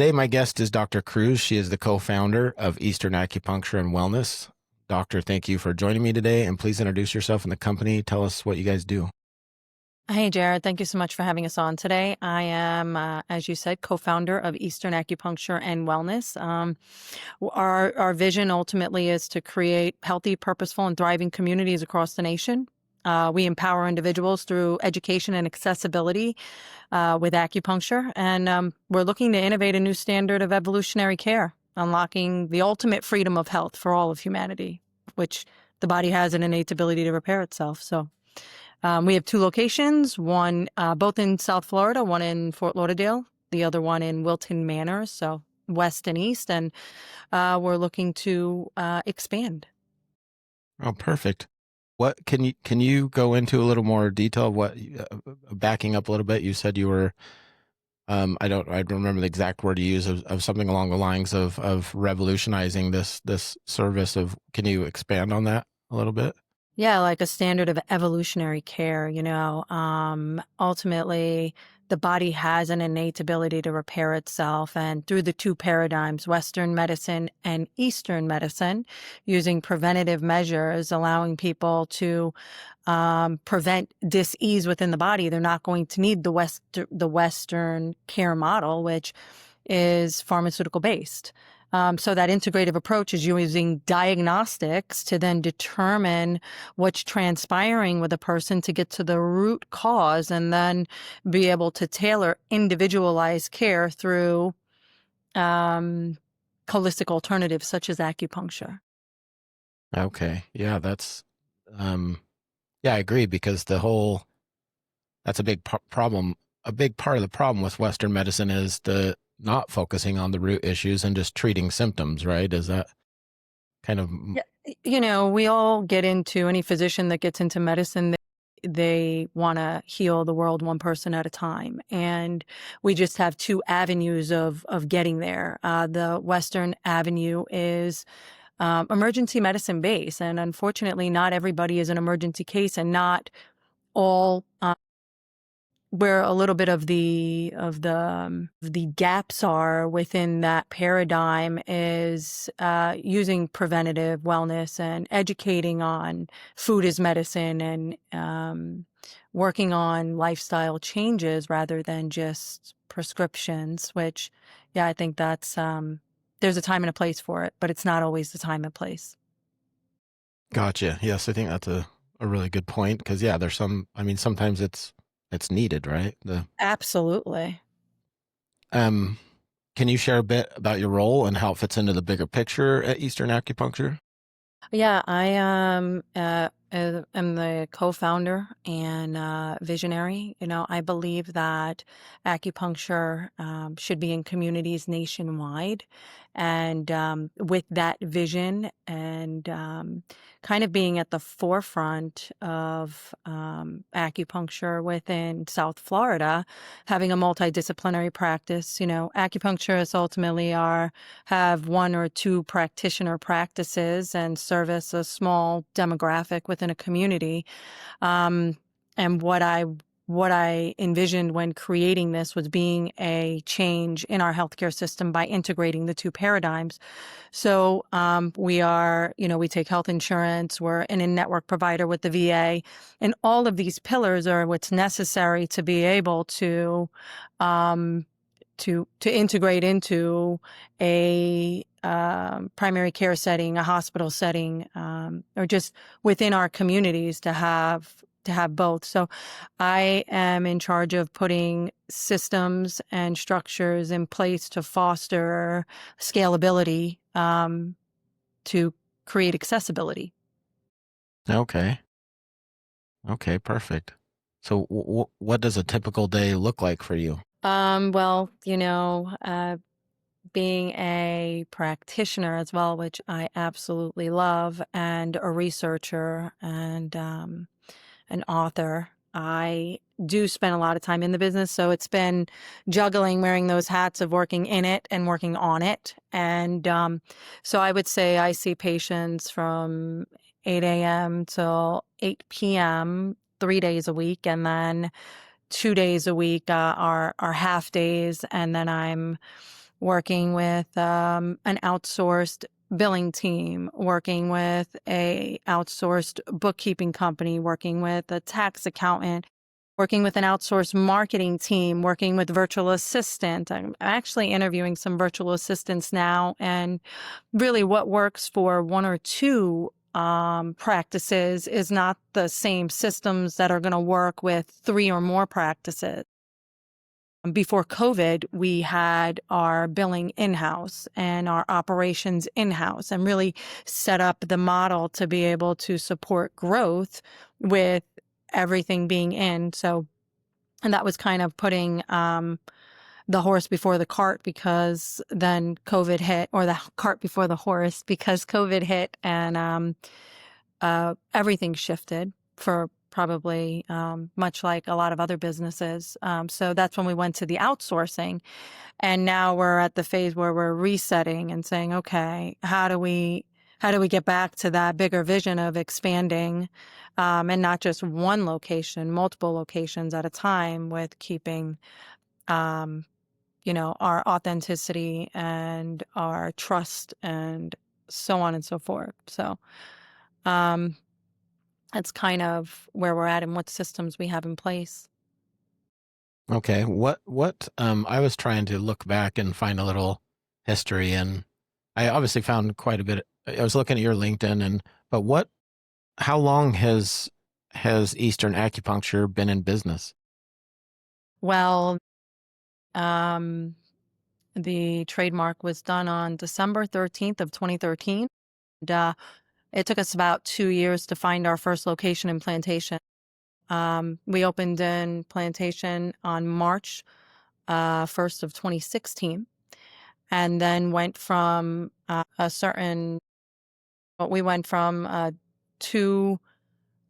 Today, my guest is Dr. Cruz. She is the co-founder of Eastern Acupuncture and Wellness. Doctor, thank you for joining me today, and please introduce yourself and the company. Tell us what you guys do. Hey, Jared. Thank you so much for having us on today. I am, as you said, co-founder of Eastern Acupuncture and Wellness. Our vision ultimately is to create healthy, purposeful, and thriving communities across the nation. We empower individuals through education and accessibility with acupuncture, and we're looking to innovate a new standard of evolutionary care, unlocking the ultimate freedom of health for all of humanity, which the body has an innate ability to repair itself. So. We have two locations, one both in South Florida, one in Fort Lauderdale, the other one in Wilton Manor, so west and east, and we're looking to expand. Oh, perfect. What can you go into a little more detail of what backing up a little bit? You said you were I don't remember the exact word you use of something along the lines of revolutionizing this service of, can you expand on that a little bit? Yeah, like a standard of evolutionary care, ultimately the body has an innate ability to repair itself. And through the two paradigms, Western medicine and Eastern medicine, using preventative measures, allowing people to prevent dis-ease within the body, they're not going to need the Western care model, which is pharmaceutical based. So that integrative approach is using diagnostics to then determine what's transpiring with a person to get to the root cause and then be able to tailor individualized care through holistic alternatives such as acupuncture. Okay. Yeah, that's yeah, I agree, because that's a big problem. A big part of the problem with Western medicine is the not focusing on the root issues and just treating symptoms, right? Is that kind of, Yeah, we all get into, any physician that gets into medicine, they want to heal the world one person at a time. And we just have two avenues of getting there. The Western avenue is emergency medicine based. And unfortunately, not everybody is an emergency case, and not all where a little bit of the gaps are within that paradigm is using preventative wellness and educating on food as medicine, and working on lifestyle changes rather than just prescriptions, which, yeah, I think that's there's a time and a place for it, but it's not always the time and place. gotcha. Yes, I think that's a really good point, because yeah, sometimes it's needed, right? Absolutely. Um, can you share a bit about your role and how it fits into the bigger picture at Eastern Acupuncture? Yeah, I am the co-founder and visionary. I believe that acupuncture should be in communities nationwide. And with that vision and kind of being at the forefront of acupuncture within South Florida, having a multidisciplinary practice, acupuncturists ultimately have one or two practitioner practices and service a small demographic within a community. And what I envisioned when creating this was being a change in our healthcare system by integrating the two paradigms. So we take health insurance, we're an in-network provider with the VA, and all of these pillars are what's necessary to be able to um, to integrate into a primary care setting, a hospital setting, or just within our communities to have both. So I am in charge of putting systems and structures in place to foster scalability, to create accessibility. Okay. Okay, perfect. So what does a typical day look like for you? Well, being a practitioner as well, which I absolutely love, and a researcher and an author, I do spend a lot of time in the business. So it's been juggling, wearing those hats of working in it and working on it. And so I would say I see patients from 8 a.m. till 8 p.m., 3 days a week. And then 2 days a week are half days. And then I'm working with an outsourced billing team, working with a outsourced bookkeeping company, working with a tax accountant, working with an outsourced marketing team, working with virtual assistant. I'm actually interviewing some virtual assistants now, and really what works for one or two practices is not the same systems that are going to work with three or more practices. Before COVID, we had our billing in-house and our operations in-house, and really set up the model to be able to support growth with everything being in. So, and that was kind of putting the horse before the cart, because then COVID hit, or the cart before the horse because COVID hit, and everything shifted for probably much like a lot of other businesses. So that's when we went to the outsourcing. And now we're at the phase where we're resetting and saying, okay, how do we get back to that bigger vision of expanding, and not just one location, multiple locations at a time, with keeping our authenticity and our trust and so on and so forth. So um, that's kind of where we're at and what systems we have in place. Okay. What I was trying to look back and find a little history, and I obviously found quite a bit. I was looking at your LinkedIn, but how long has Eastern Acupuncture been in business? Well, um, the trademark was done on December 13th of 2013. And, it took us about 2 years to find our first location in Plantation. We opened in Plantation on March 1st of 2016, and then went from we went from two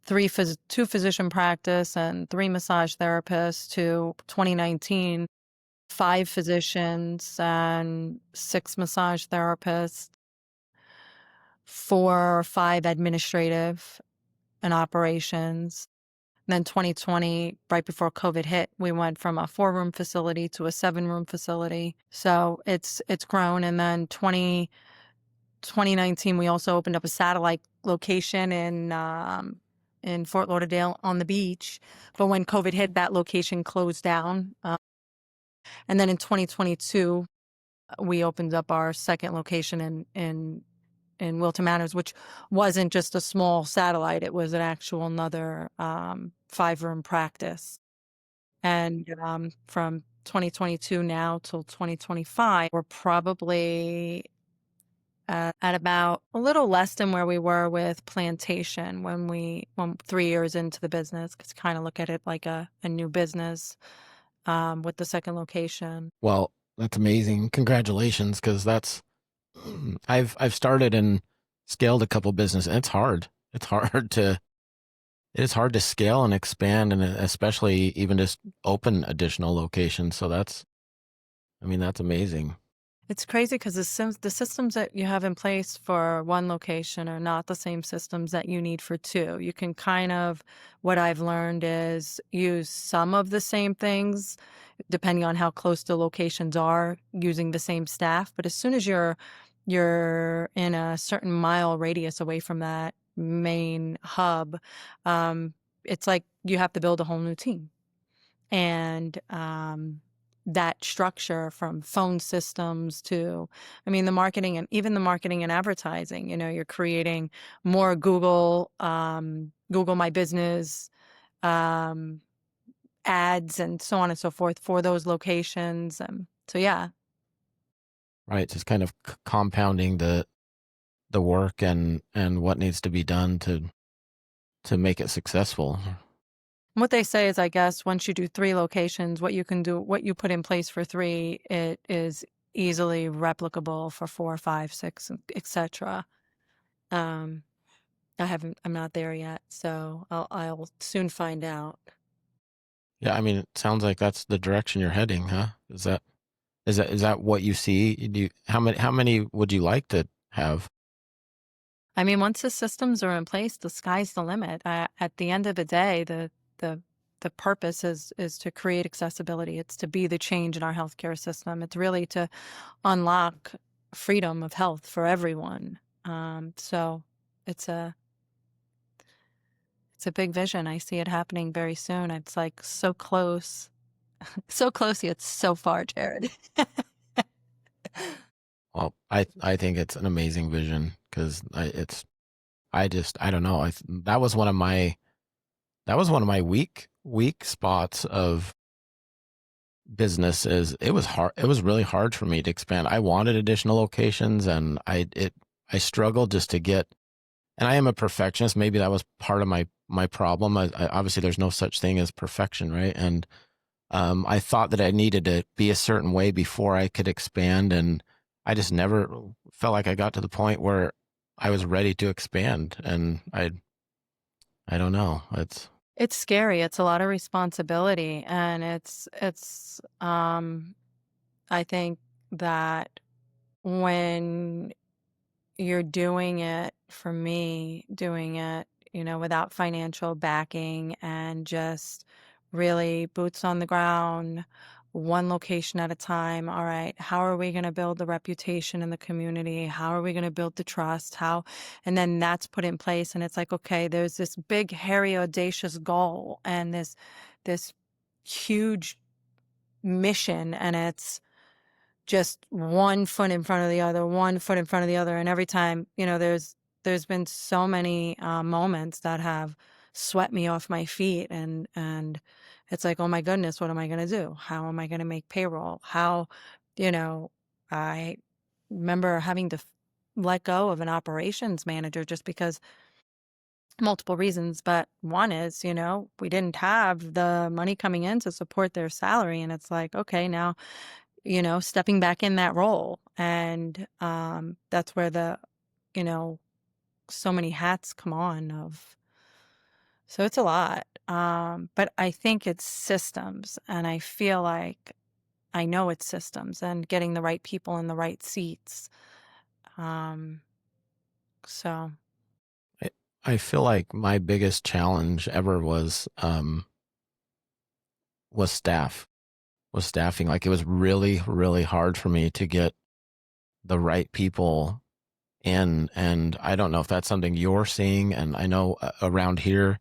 two physician practice and three massage therapists to 2019, five physicians and six massage therapists, four or five administrative and operations. And then 2020, right before COVID hit, we went from a 4-room facility to a 7-room facility. So it's grown. And then 2019, we also opened up a satellite location in Fort Lauderdale on the beach. But when COVID hit, that location closed down. And then in 2022, we opened up our second location in Wilton Manors, which wasn't just a small satellite. It was an actual another 5-room practice. And from 2022 now till 2025, we're probably at about a little less than where we were with Plantation when 3 years into the business, because kind of look at it like a new business with the second location. Well, that's amazing. Congratulations, because I've started and scaled a couple business, and it's hard. It is hard to scale and expand, and especially even just open additional locations. So that's amazing. It's crazy because the systems that you have in place for one location are not the same systems that you need for two. You can what I've learned is use some of the same things depending on how close the locations are, using the same staff. But as soon as you're in a certain mile radius away from that main hub, it's like you have to build a whole new team. And that structure, from phone systems to, the marketing and advertising, you're creating more Google My Business um, ads and so on and so forth for those locations. So yeah. Right. Just kind of compounding the work and what needs to be done to make it successful. What they say is, I guess, once you do 3 locations, what you put in place for 3, it is easily replicable for 4, 5, 6, etc. Um, I'm not there yet, so I'll soon find out. Yeah, it sounds like that's the direction you're heading, huh? Is that what you see? How many would you like to have? Once the systems are in place, the sky's the limit. At the end of the day, the the purpose is to create accessibility. It's to be the change in our healthcare system. It's really to unlock freedom of health for everyone. So it's a it's a big vision. I see it happening very soon. It's like so close, so close yet so far, Jared. Well, I think it's an amazing vision because I don't know. That was one of my weak spots of business. Is it was hard. It was really hard for me to expand. I wanted additional locations, and I struggled just to get. And I am a perfectionist. Maybe that was part of my problem. Obviously, there's no such thing as perfection, right? And I thought that I needed to be a certain way before I could expand, and I just never felt like I got to the point where I was ready to expand. And I don't know. It's scary. It's a lot of responsibility, and I think that when you're doing it, for me, doing it, without financial backing and just really boots on the ground, one location at a time. All right, how are we going to build the reputation in the community? How are we going to build the trust? And then that's put in place. And it's like, okay, there's this big, hairy, audacious goal and this huge mission, and it's just one foot in front of the other, one foot in front of the other. And every time, there's been so many moments that have swept me off my feet, and it's like, oh my goodness, what am I going to do? How am I going to make payroll? You know, I remember having to let go of an operations manager just because multiple reasons, but one is, we didn't have the money coming in to support their salary. And it's like, okay, now stepping back in that role. And that's where you know, so many hats come on so it's a lot. But I think it's systems, and I feel like I know it's systems and getting the right people in the right seats. Um, so I, I feel like my biggest challenge ever was staffing. Like it was really, really hard for me to get the right people in. And I don't know if that's something you're seeing. And I know around here,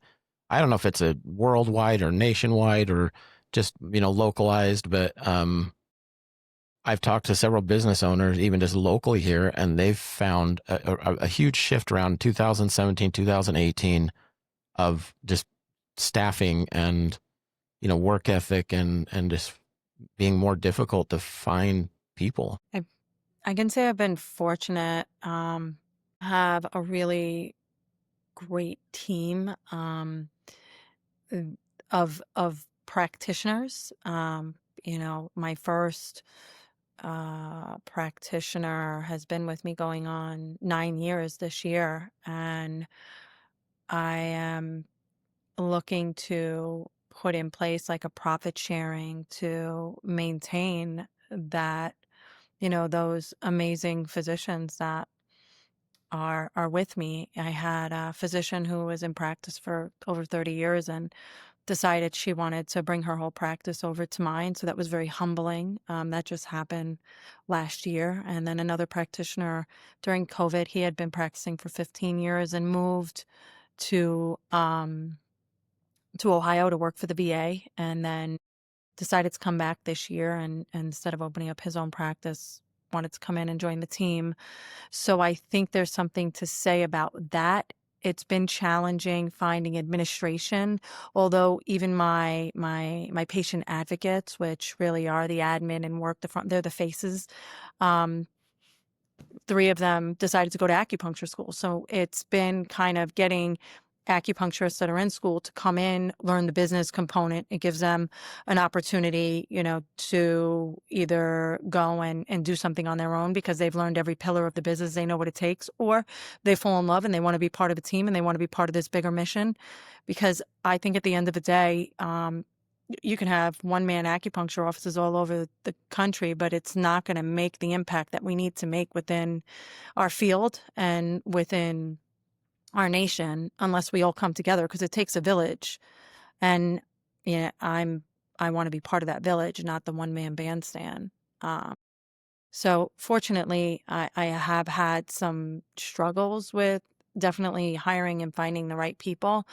I don't know if it's a worldwide or nationwide or just, localized, but I've talked to several business owners, even just locally here, and they've found a huge shift around 2017, 2018 of just staffing and, work ethic and just being more difficult to find people. I I can say I've been fortunate. Have a really great team uh, of practitioners. My first practitioner has been with me going on 9 years this year, and I am looking to put in place like a profit sharing to maintain that, those amazing physicians that are with me. I had a physician who was in practice for over 30 years and decided she wanted to bring her whole practice over to mine. So that was very humbling. That just happened last year. And then another practitioner during COVID, he had been practicing for 15 years and moved to Ohio to work for the VA, and then decided to come back this year, and instead of opening up his own practice, wanted to come in and join the team. So I think there's something to say about that. It's been challenging finding administration, although even my patient advocates, which really are the admin and work the front, they're the faces. Um, Three of them decided to go to acupuncture school. So it's been kind of getting acupuncturists that are in school to come in, learn the business component. It gives them an opportunity, to either go and do something on their own because they've learned every pillar of the business. They know what it takes, or they fall in love and they want to be part of a team and they want to be part of this bigger mission. Because I think at the end of the day, you can have one-man acupuncture offices all over the country, but it's not going to make the impact that we need to make within our field and within our nation unless we all come together, because it takes a village. And yeah, I want to be part of that village, not the one man bandstand. Um, so fortunately, I have had some struggles with definitely hiring and finding the right people.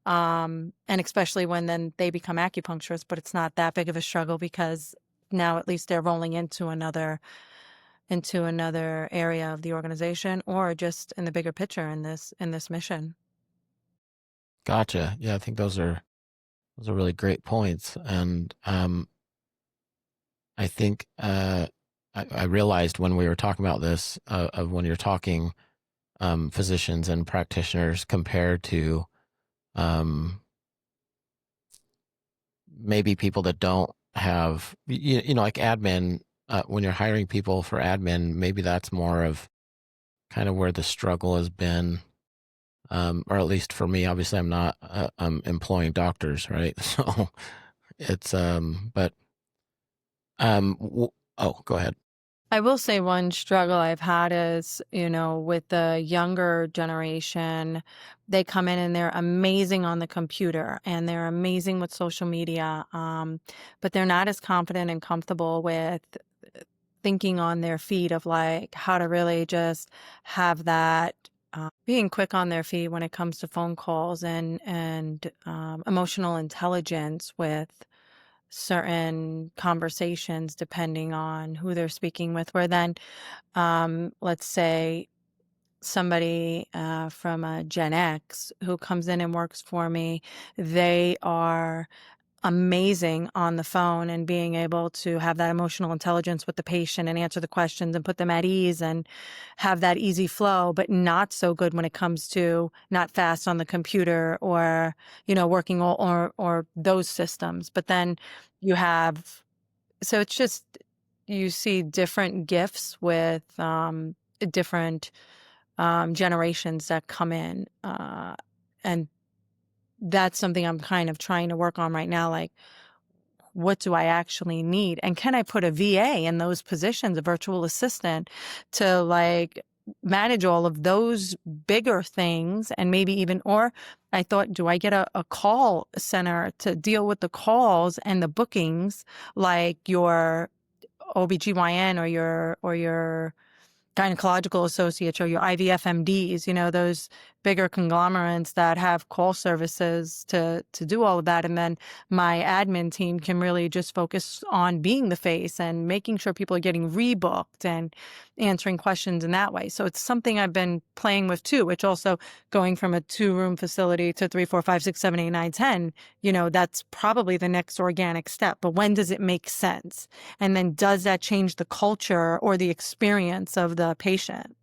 And especially when then they become acupuncturists, but it's not that big of a struggle because now at least they're rolling into another area of the organization or just in the bigger picture in this mission. Gotcha. Yeah, I think those are really great points. And I think I realized when we were talking about this of when you're talking physicians and practitioners compared to um, maybe people that don't have you know like admin when you're hiring people for admin, maybe that's more of kind of where the struggle has been. Or at least for me, obviously I'm not employing doctors, right? So it's but oh, go ahead. I will say one struggle I've had is, with the younger generation, they come in and they're amazing on the computer and they're amazing with social media, but they're not as confident and comfortable with thinking on their feet of like how to really just have that being quick on their feet when it comes to phone calls and emotional intelligence with certain conversations depending on who they're speaking with. Where then, let's say somebody from a Gen X who comes in and works for me, they are amazing on the phone and being able to have that emotional intelligence with the patient and answer the questions and put them at ease and have that easy flow, but not so good when it comes to not fast on the computer or, working or those systems. But then you have, so it's just, you see different gifts with different generations that come in. And that's something I'm kind of trying to work on right now. Like, what do I actually need? And can I put a VA in those positions, a virtual assistant, to like manage all of those bigger things and maybe even, or I thought, do I get a call center to deal with the calls and the bookings like your OBGYN or your gynecological associates or your IVF MDs, those bigger conglomerates that have call services to do all of that. And then my admin team can really just focus on being the face and making sure people are getting rebooked and answering questions in that way. So it's something I've been playing with too, which also going from a 2-room facility to 3, 4, 5, 6, 7, 8, 9, 10, that's probably the next organic step. But when does it make sense? And then does that change the culture or the experience of the patient?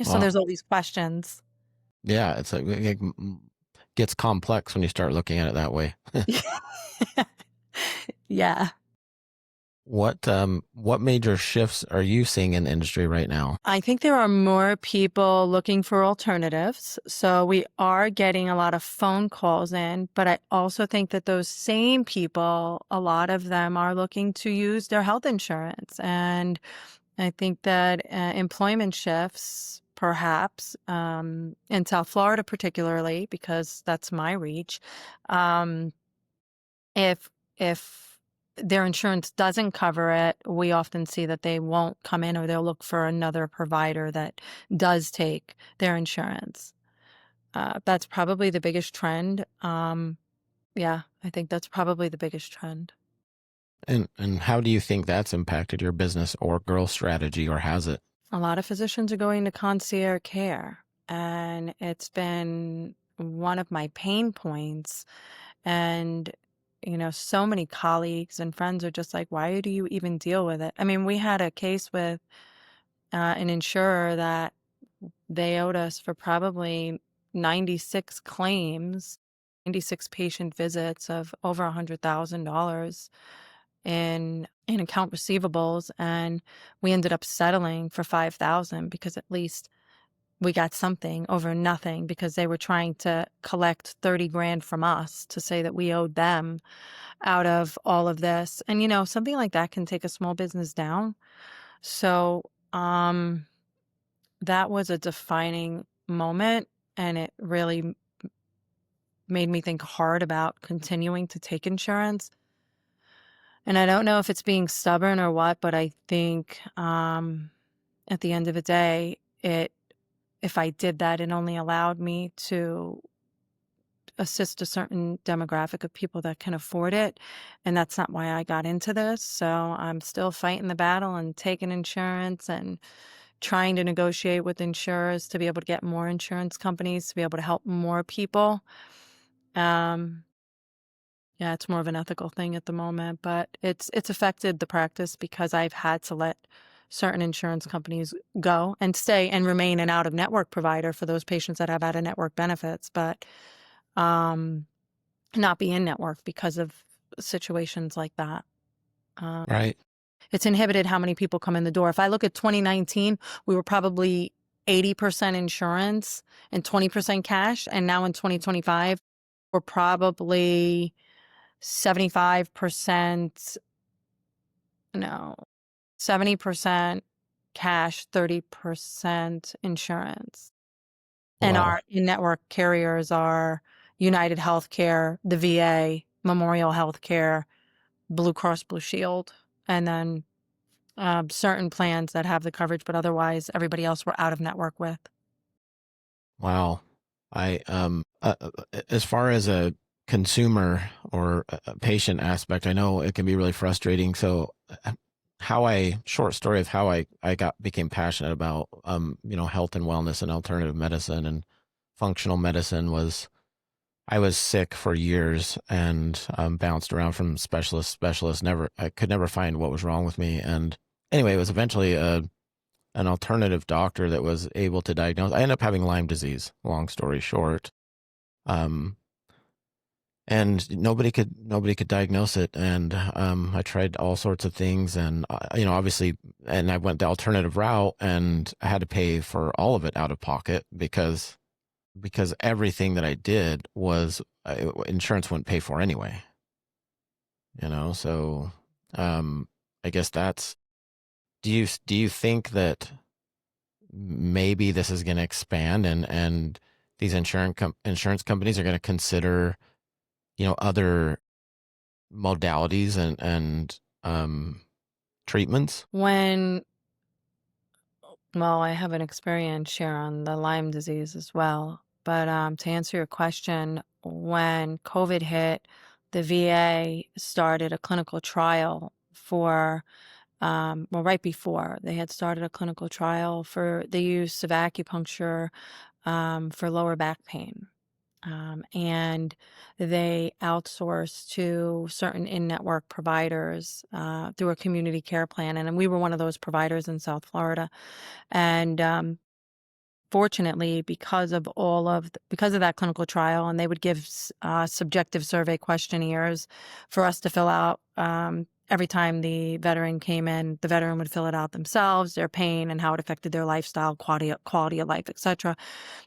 So Well, there's all these questions. yeah, it's like it gets complex when you start looking at it that way. Yeah. What major shifts are you seeing in the industry right now? I think there are more people looking for alternatives. So we are getting a lot of phone calls in, but I also think that those same people, a lot of them are looking to use their health insurance. And I think that employment shifts, perhaps, in South Florida, particularly, because that's my reach. Um, if if their insurance doesn't cover it, we often see that they won't come in or they'll look for another provider that does take their insurance. That's probably the biggest trend. Yeah, I think that's probably the biggest trend. And how do you think that's impacted your business or growth strategy, or has it? A lot of physicians are going to concierge care, and it's been one of my pain points. And, so many colleagues and friends are just like, why do you even deal with it? I mean, we had a case with an insurer that they owed us for probably 96 claims, 96 patient visits of over $100,000 in account receivables, and we ended up settling for 5,000 because at least we got something over nothing because they were trying to collect 30 grand from us to say that we owed them out of all of this. And something like that can take a small business down. So, that was a defining moment, and it really made me think hard about continuing to take insurance. And I don't know if it's being stubborn or what, but I think at the end of the day, if I did that, it only allowed me to assist a certain demographic of people that can afford it. And that's not why I got into this. So I'm still fighting the battle and taking insurance and trying to negotiate with insurers to be able to get more insurance companies to be able to help more people. Um, yeah, it's more of an ethical thing at the moment, but it's affected the practice because I've had to let certain insurance companies go and stay and remain an out-of-network provider for those patients that have out-of-network benefits, but um, not be in network because of situations like that. Um, Right. it's inhibited how many people come in the door. If I look at 2019, we were probably 80% insurance and 20% cash, and now in 2025, we're probably 75%, no, 70% cash, 30% insurance. And Wow. our in-network carriers are United Healthcare, the VA, Memorial Healthcare, Blue Cross Blue Shield, and then certain plans that have the coverage, but otherwise everybody else we're out of network with. Wow. As far as a consumer or a patient aspect, I know it can be really frustrating. So, short story of how I became passionate about, health and wellness and alternative medicine and functional medicine was I was sick for years and bounced around from specialist to specialist. I could never find what was wrong with me. And anyway, it was eventually an alternative doctor that was able to diagnose. I ended up having Lyme disease, long story short. Um, and nobody could diagnose it. And I tried all sorts of things, and obviously, and I went the alternative route, and I had to pay for all of it out of pocket because everything that I did was insurance wouldn't pay for anyway. So I guess that's. Do you think that maybe this is going to expand and these insurance companies are going to consider other modalities and treatments? When, well, I have an experience share on the Lyme disease as well. But to answer your question, when COVID hit, the VA started a clinical trial for, well, right before they had started a clinical trial for the use of acupuncture for lower back pain. And they outsourced to certain in-network providers through a community care plan. And we were one of those providers in South Florida. And fortunately, because of that clinical trial, and they would give subjective survey questionnaires for us to fill out. Every time the veteran came in, the veteran would fill it out themselves, their pain and how it affected their lifestyle, quality of life, etc.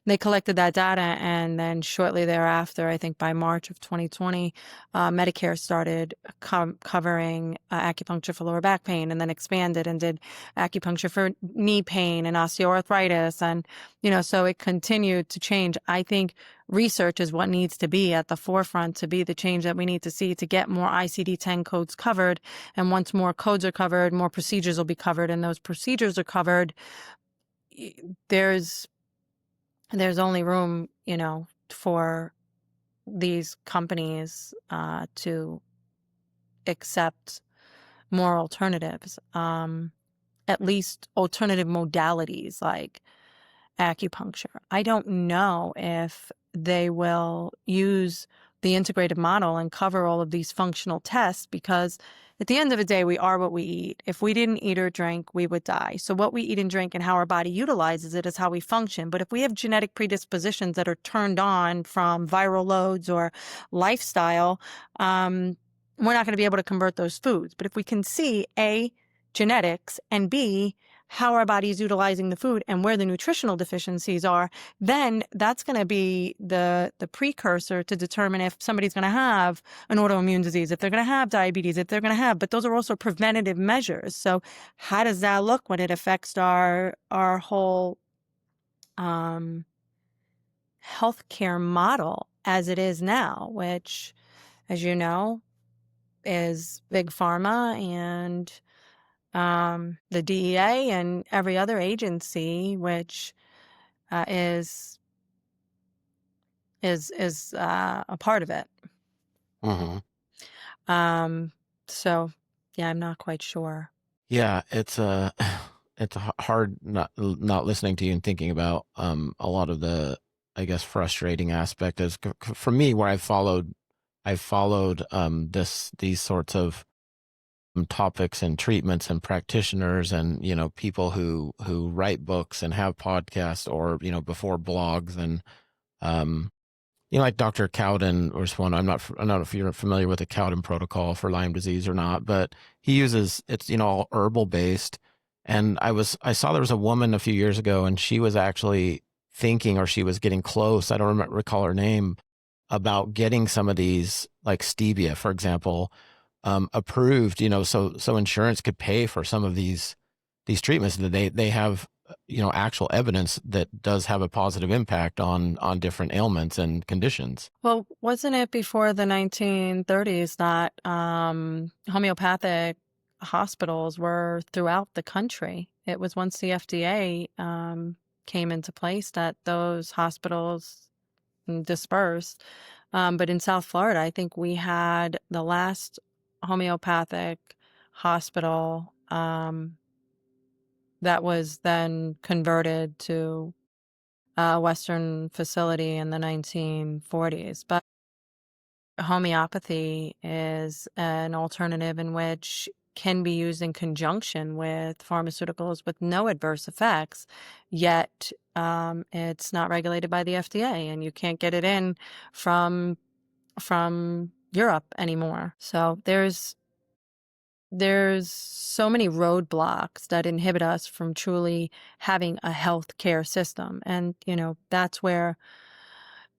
They collected that data, and then shortly thereafter, I think by March of 2020, Medicare started covering acupuncture for lower back pain, and then expanded and did acupuncture for knee pain and osteoarthritis. And, so it continued to change. I think research is what needs to be at the forefront to be the change that we need to see to get more ICD-10 codes covered. And once more codes are covered, more procedures will be covered. And those procedures are covered, there's only room, for these companies to accept more alternatives, at least alternative modalities like acupuncture. I don't know if they will use the integrated model and cover all of these functional tests because at the end of the day, we are what we eat. If we didn't eat or drink, we would die. So what we eat and drink and how our body utilizes it is how we function. But if we have genetic predispositions that are turned on from viral loads or lifestyle, we're not going to be able to convert those foods. But if we can see A, genetics, and B, how our body is utilizing the food and where the nutritional deficiencies are, then that's going to be the precursor to determine if somebody's going to have an autoimmune disease, if they're going to have diabetes, if they're going to have, but those are also preventative measures. So how does that look when it affects our whole healthcare model as it is now, which, as you know, is big pharma and the DEA and every other agency, which uh, is a part of it. Hmm. Um, so, yeah, I'm not quite sure. Yeah, it's it's hard not listening to you and thinking about a lot of the, I guess, frustrating aspect is for me where I've followed these sorts of topics and treatments and practitioners and people who write books and have podcasts or before blogs and um like Dr. Cowden was one. I don't know if you're familiar with the Cowden protocol for Lyme disease or not, but he uses it's all herbal based. And I saw there was a woman a few years ago, and she was actually thinking, or she was getting close. I don't recall her name, about getting some of these, like stevia, for example, approved. So insurance could pay for some of these treatments that they have actual evidence that does have a positive impact on different ailments and conditions. Well, wasn't it before the 1930s that homeopathic hospitals were throughout the country? It was once the FDA came into place that those hospitals dispersed. But in South Florida, I think we had the last homeopathic hospital that was then converted to a Western facility in the 1940s. But homeopathy is an alternative in which can be used in conjunction with pharmaceuticals with no adverse effects, yet it's not regulated by the FDA, and you can't get it in from Europe anymore. So there's so many roadblocks that inhibit us from truly having a health care system, and that's where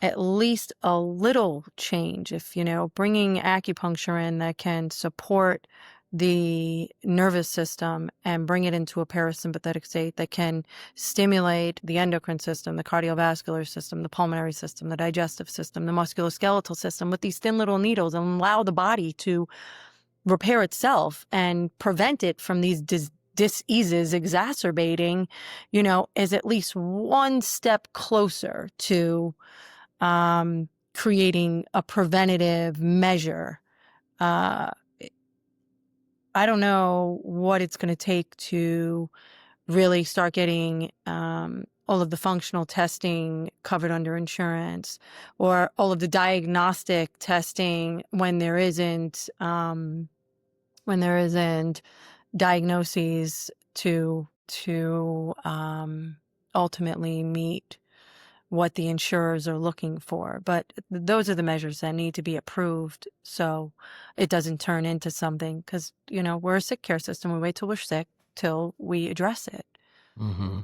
at least a little change, if bringing acupuncture in that can support the nervous system and bring it into a parasympathetic state that can stimulate the endocrine system, the cardiovascular system, the pulmonary system, the digestive system, the musculoskeletal system with these thin little needles, and allow the body to repair itself and prevent it from these diseases exacerbating, is at least one step closer to creating a preventative measure. Uh, I don't know what it's going to take to really start getting all of the functional testing covered under insurance, or all of the diagnostic testing when there isn't diagnoses to ultimately meet what the insurers are looking for. But those are the measures that need to be approved so it doesn't turn into something, because, we're a sick care system. We wait till we're sick till we address it. Hmm.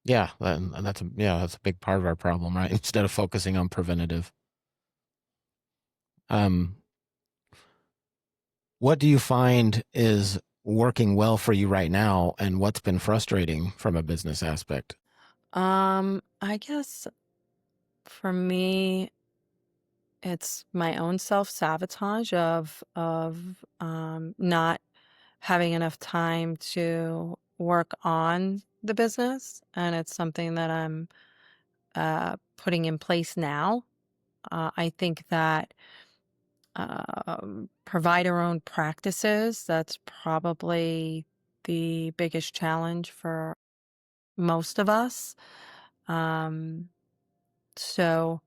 Yeah, that's a big part of our problem, right? Instead of focusing on preventative. Um, what do you find is working well for you right now, and what's been frustrating from a business aspect? I guess for me, it's my own self-sabotage of not having enough time to work on the business, and it's something that I'm putting in place now. I think that provider-owned practices, that's probably the biggest challenge for most of us. Um, so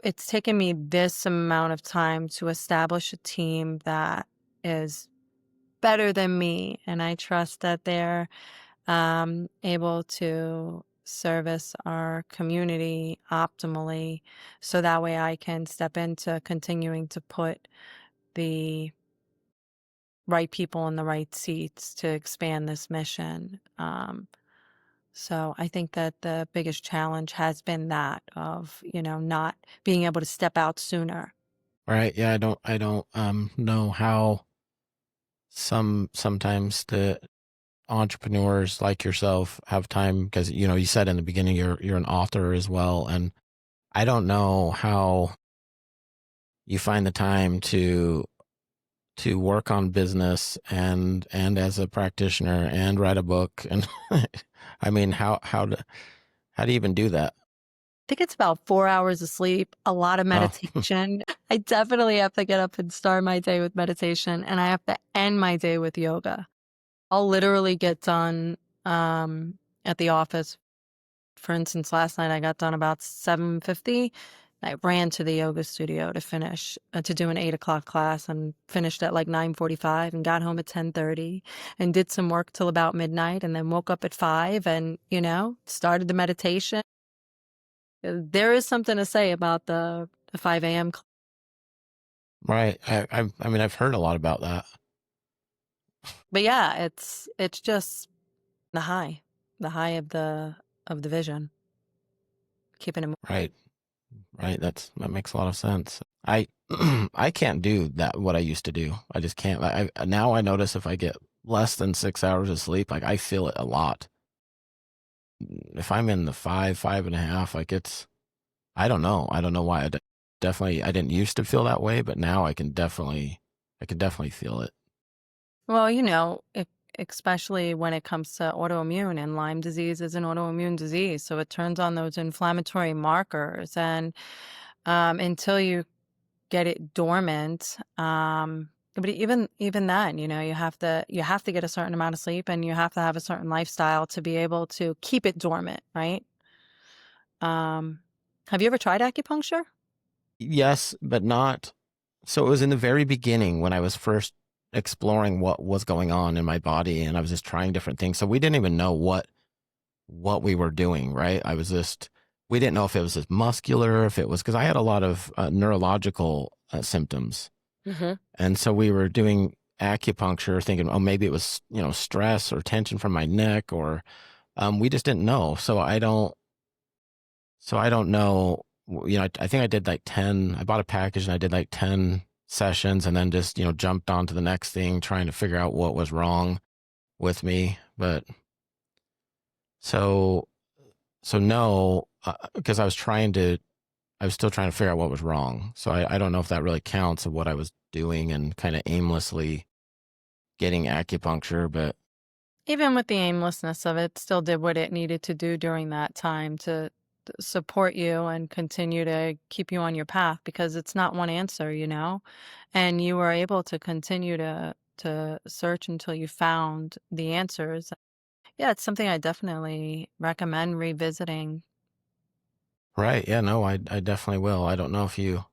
it's taken me this amount of time to establish a team that is better than me, and I trust that they're able to service our community optimally, so that way I can step into continuing to put the right people in the right seats to expand this mission. So I think that the biggest challenge has been that of, not being able to step out sooner. Right? Yeah, I don't know how sometimes entrepreneurs like yourself have time because you said in the beginning you're an author as well, and I don't know how you find the time to work on business and as a practitioner and write a book and I mean how do you even do that? Think it's about 4 hours of sleep, a lot of Oh, meditation. I definitely have to get up and start my day with meditation, and I have to end my day with yoga. I'll literally get done, at the office. For instance, last night I got done about 7:50. I ran to the yoga studio to finish, to do an 8 o'clock class, and finished at like 9:45 and got home at 10:30 and did some work till about midnight, and then woke up at 5 and, started the meditation. There is something to say about the 5 a.m. right. I mean I've heard a lot about that. But yeah, it's just the high, the high of the vision, keeping it. Right. Right. That makes a lot of sense. I I can't do that what I used to do. I just can't. I now I notice if I get less than 6 hours of sleep, like I feel it a lot. If I'm in the five and a half, like it's I don't know. I don't know why. Definitely I didn't used to feel that way, but now I can definitely feel it. Well, especially when it comes to autoimmune, and Lyme disease is an autoimmune disease, so it turns on those inflammatory markers, and until you get it dormant, but even then, you have to get a certain amount of sleep, and you have to have a certain lifestyle to be able to keep it dormant, right? Um, have you ever tried acupuncture? Yes, but not. So it was in the very beginning when I was first exploring what was going on in my body and I was just trying different things. So we didn't even know what we were doing, right? We didn't know if it was just muscular, if it was because I had a lot of neurological symptoms. Mhm. And so we were doing acupuncture thinking, oh, maybe it was, stress or tension from my neck or we just didn't know. So I don't know. I think I did like 10, I bought a package and I did like 10 sessions and then just, jumped on to the next thing, trying to figure out what was wrong with me. But so, so no, because I was still trying to figure out what was wrong. So I don't know if that really counts of what I was doing and kind of aimlessly getting acupuncture, but Even with the aimlessness of it, still did what it needed to do during that time to support you and continue to keep you on your path, because it's not one answer, and you were able to continue to search until you found the answers. Yeah, it's something I definitely recommend revisiting. right. Yeah, no, I definitely will. I don't know if you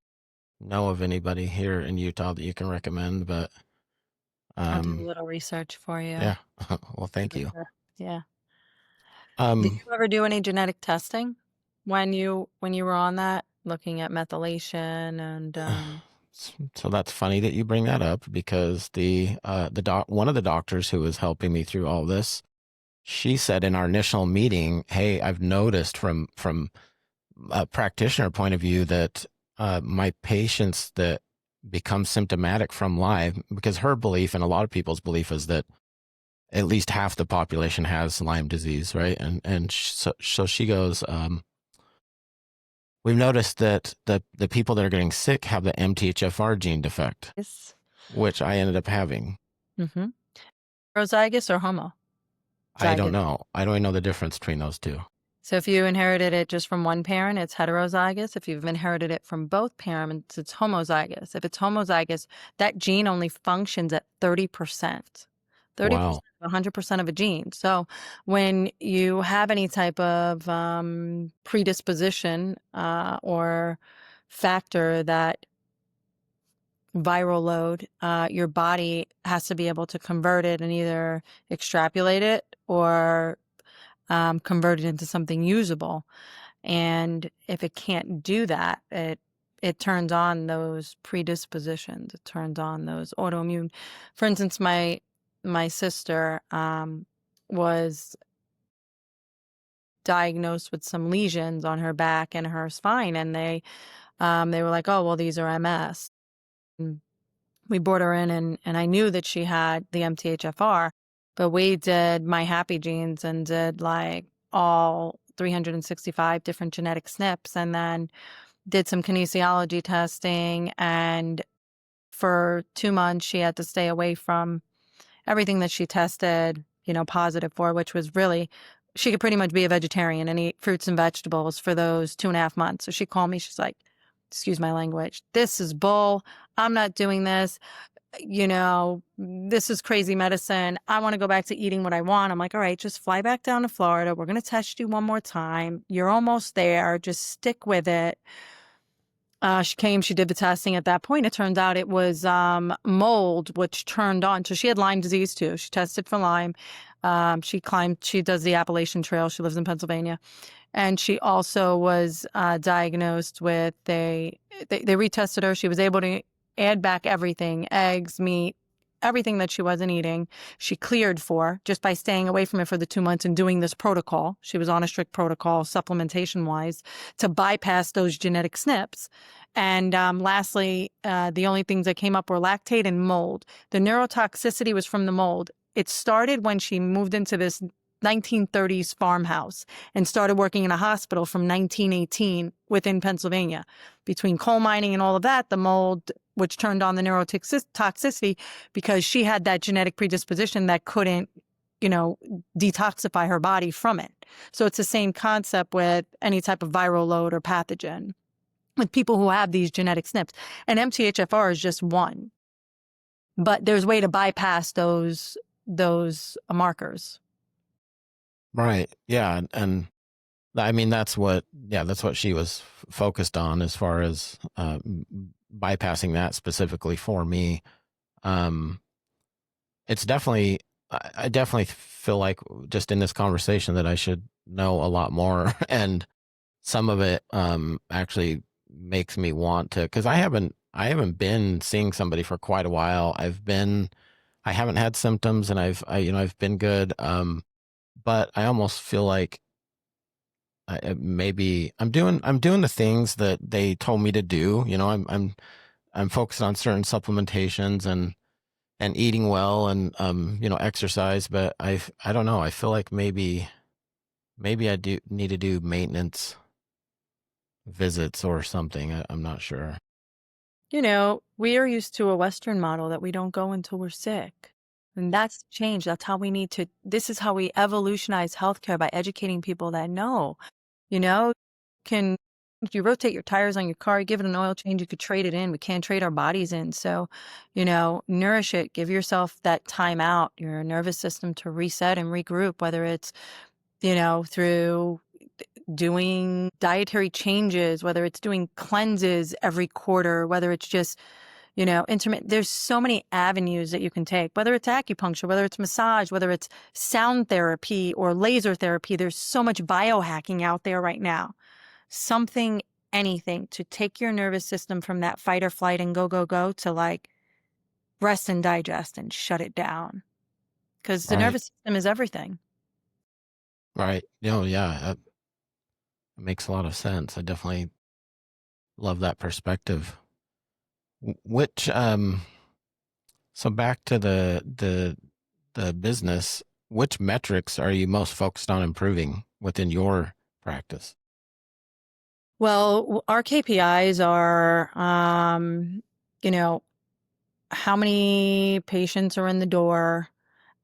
know of anybody here in Utah that you can recommend, but I'll do a um, little research for you. yeah. Well, thank For you. sure. Yeah. Did Um, you ever do any genetic testing when you were on that, looking at methylation and so that's funny that you bring that up because one of the doctors who was helping me through all this, she said in our initial meeting, "Hey, I've noticed from a practitioner point of view that my patients that become symptomatic from Lyme, because her belief and a lot of people's belief is that at least half the population has Lyme disease, right? So she goes, we've noticed that the people that are getting sick have the MTHFR gene defect, Yes. which I ended up having. Mhm. Heterozygous or I don't homozygous? know. I don't know the difference between those two. So if you inherited it just from one parent, it's heterozygous. If you've inherited it from both parents, it's homozygous. If it's homozygous, that gene only functions at 30%. 30%, Wow. 100% of a gene. So when you have any type of predisposition or factor, that viral load, your body has to be able to convert it and either extrapolate it or convert it into something usable. And if it can't do that, it turns on those predispositions. It turns on those autoimmune. For instance, my sister was diagnosed with some lesions on her back and her spine, and they were like, "Oh, well, these are MS." And we brought her in, and I knew that she had the MTHFR. But we did my happy genes and did like all 365 different genetic SNPs, and then did some kinesiology testing. And for 2 months, she had to stay away from everything that she tested, positive for, which was really, she could pretty much be a vegetarian and eat fruits and vegetables for those 2.5 months. So she called me, she's like, excuse my language, this is bull. I'm not doing this. This is crazy medicine. I want to go back to eating what I want. I'm like, all right, just fly back down to Florida. We're going to test you one more time. You're almost there. Just stick with it. She came, she did the testing. At that point, it turned out it was mold, which turned on. So she had Lyme disease too. She tested for Lyme. She does the Appalachian Trail. She lives in Pennsylvania. And she also was diagnosed with they retested her. She was able to add back everything, eggs, meat, everything that she wasn't eating. She cleared for just by staying away from it for the 2 months and doing this protocol. She was on a strict protocol, supplementation wise, to bypass those genetic SNPs. And lastly, the only things that came up were lactate and mold. The neurotoxicity was from the mold. It started when she moved into this 1930s farmhouse and started working in a hospital from 1918 within Pennsylvania. Between coal mining and all of that, the mold, which turned on the neurotoxicity, because she had that genetic predisposition that couldn't, detoxify her body from it. So it's the same concept with any type of viral load or pathogen with people who have these genetic SNPs. And MTHFR is just one. But there's a way to bypass those markers. Right. Yeah. And I mean, that's what she was focused on as far as bypassing that specifically for me. Um, it's definitely, I definitely feel like just in this conversation that I should know a lot more. And some of it actually makes me want to, because I haven't been seeing somebody for quite a while. I haven't had symptoms, and I've been good. But I almost feel like maybe I'm doing the things that they told me to do. I'm focused on certain supplementations and eating well and exercise. But I don't know. I feel like maybe I do need to do maintenance visits or something. I'm not sure. We are used to a Western model that we don't go until we're sick. And that's the change. That's how we need to, this is how we evolutionize healthcare, by educating people that know, you know, can, if you rotate your tires on your car, you give it an oil change, you could trade it in. We can't trade our bodies in. So, nourish it, give yourself that time out, your nervous system to reset and regroup, whether it's, through doing dietary changes, whether it's doing cleanses every quarter, whether it's just, intermittent. There's so many avenues that you can take, whether it's acupuncture, whether it's massage, whether it's sound therapy or laser therapy. There's so much biohacking out there right now. Something, anything to take your nervous system from that fight or flight and go, go, go to like rest and digest and shut it down. Because the Right. nervous system is everything. Right. Yeah, that makes a lot of sense. I definitely love that perspective. Which so back to the business, which metrics are you most focused on improving within your practice? Well, our KPIs are, you know, how many patients are in the door,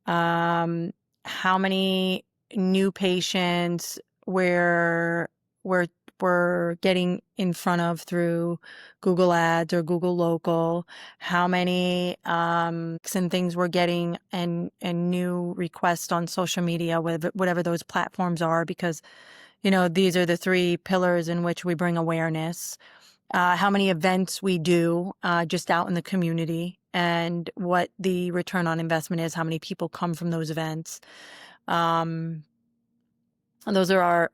um, how many new patients we're we're we're getting in front of through Google Ads or Google Local, how many and things we're getting, and new requests on social media, whatever those platforms are, because these are the three pillars in which we bring awareness. How many events we do just out in the community, and what the return on investment is, how many people come from those events. And those are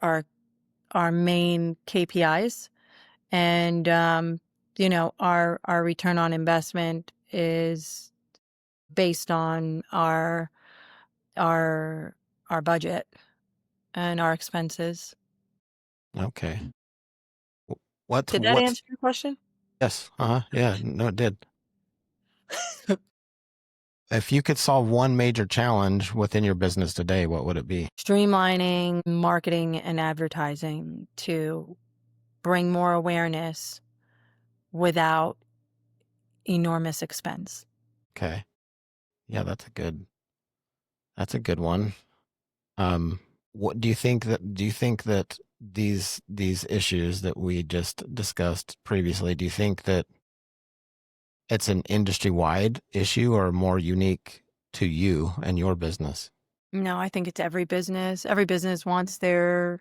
our main KPIs. And, our return on investment is based on our, our budget and our expenses. Okay. What's Did that what's answer your question? yes, yeah, no, it did. If you could solve one major challenge within your business today, what would it be? Streamlining marketing and advertising to bring more awareness without enormous expense. Okay. Yeah, that's a good one. Um, what do you think that these issues that we just discussed previously, do you think that it's an industry-wide issue or more unique to you and your business? No, I think it's every business. Every business wants their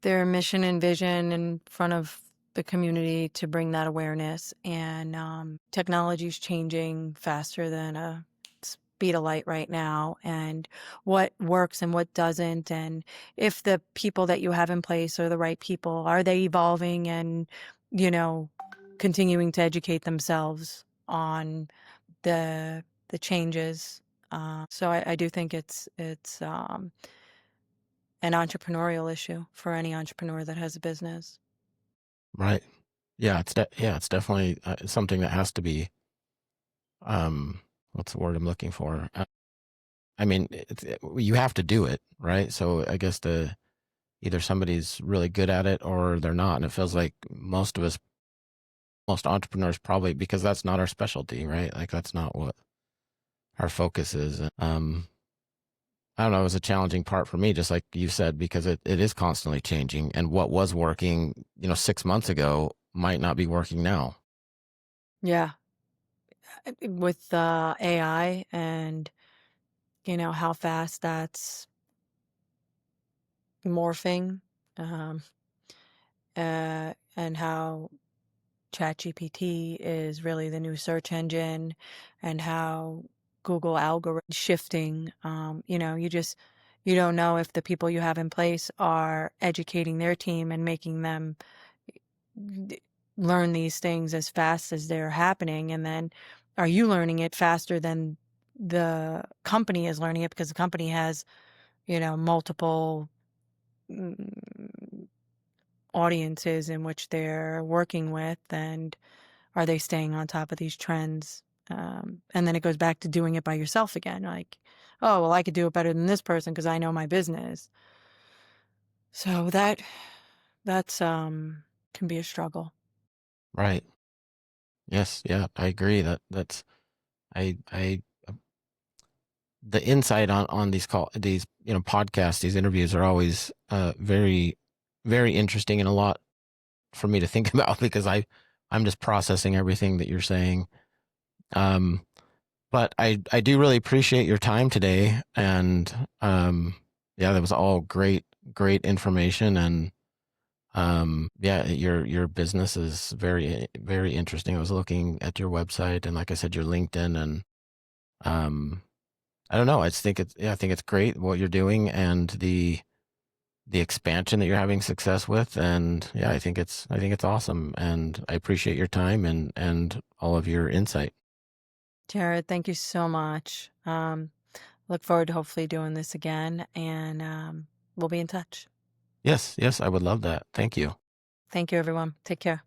mission and vision in front of the community to bring that awareness. And technology is changing faster than a speed of light right now. And what works and what doesn't, and if the people that you have in place are the right people, are they evolving and you know continuing to educate themselves on the changes. So I do think it's an entrepreneurial issue for any entrepreneur that has a business. Right. Yeah, it's definitely something that has to be what's the word I'm looking for? I mean, you have to do it, right? So I guess the either somebody's really good at it or they're not, and it feels like most of us, most entrepreneurs, probably because that's not our specialty, right? Like that's not what our focus is. I don't know. It was a challenging part for me, just like you said, because it is constantly changing, and what was working, 6 months ago might not be working now. Yeah, with AI and how fast that's morphing, um, and how ChatGPT is really the new search engine, and how Google algorithm shifting. You don't know if the people you have in place are educating their team and making them d- learn these things as fast as they're happening, and then are you learning it faster than the company is learning it because the company has multiple mm, audiences in which they're working with, and are they staying on top of these trends? And then it goes back to doing it by yourself again, like, oh well, I could do it better than this person because I know my business. So that's can be a struggle. Right. Yes. Yeah. I agree. I the insight on these podcasts, these interviews are always very very interesting and a lot for me to think about because I'm just processing everything that you're saying. Um, but I do really appreciate your time today, and yeah, that was all great information, and yeah, your business is very interesting. I was looking at your website, and like I said, your LinkedIn, and um, I don't know. I think it's great what you're doing and the expansion that you're having success with. And yeah, I think it's awesome. And I appreciate your time and all of your insight. Jared, thank you so much. Look forward to hopefully doing this again, and we'll be in touch. Yes, yes, I would love that. Thank you. Thank you, everyone. Take care.